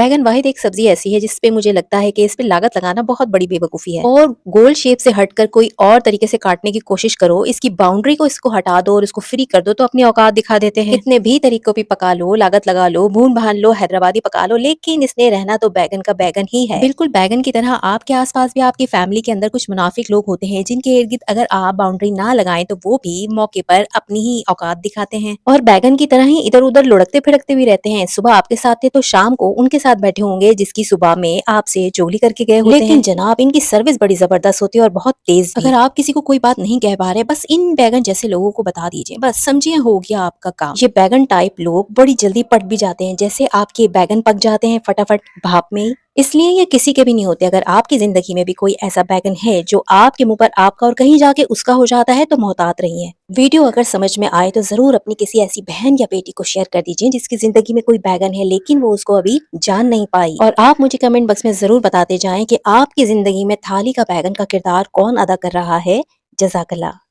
बैगन वाहिद एक सब्जी ऐसी है जिस पे मुझे लगता है कि इस पे लागत लगाना बहुत बड़ी बेवकूफ़ी है। और गोल शेप से हटकर कोई और तरीके से काटने की कोशिश करो, इसकी बाउंड्री को इसको हटा दो और इसको फ्री कर दो तो अपनी औकात दिखा देते हैं। कितने भी तरीकों पे पका लो, लागत लगा लो, भून भान लो, हैदराबादी पका लो, लेकिन इसने रहना तो बैगन का बैगन ही है। बिल्कुल बैगन की तरह आपके आसपास भी आपकी फैमिली के अंदर कुछ मुनाफिक लोग होते हैं जिनके इर्द गिर्द अगर आप बाउंड्री ना लगाएं तो वो भी मौके पर अपनी ही औकात दिखाते हैं और बैगन की तरह ही इधर उधर लुढ़कते फिड़कते भी रहते हैं। सुबह आपके साथ थे तो शाम को उनके साथ बैठे होंगे जिसकी सुबह में आपसे चुगली करके गए होते हैं। लेकिन जनाब इनकी सर्विस बड़ी जबरदस्त होती है और बहुत तेज भी। अगर आप किसी को कोई बात नहीं कह पा रहे, बस इन बैगन जैसे लोगों को बता दीजिए, बस समझिए हो गया आपका काम। ये बैगन टाइप लोग बड़ी जल्दी पट भी जाते हैं, जैसे आपके बैगन पक जाते हैं फटाफट भाप में। इसलिए ये किसी के भी नहीं होते। अगर आपकी जिंदगी में भी कोई ऐसा बैगन है जो आपके मुंह पर आपका और कहीं जाके उसका हो जाता है तो मोहतात रहिए। वीडियो अगर समझ में आए तो जरूर अपनी किसी ऐसी बहन या बेटी को शेयर कर दीजिए जिसकी जिंदगी में कोई बैगन है लेकिन वो उसको अभी जान नहीं पाई। और आप मुझे कमेंट बॉक्स में जरूर बताते जाएं कि आपकी जिंदगी में थाली का बैगन का किरदार कौन अदा कर रहा है। जज़ाकल्लाह।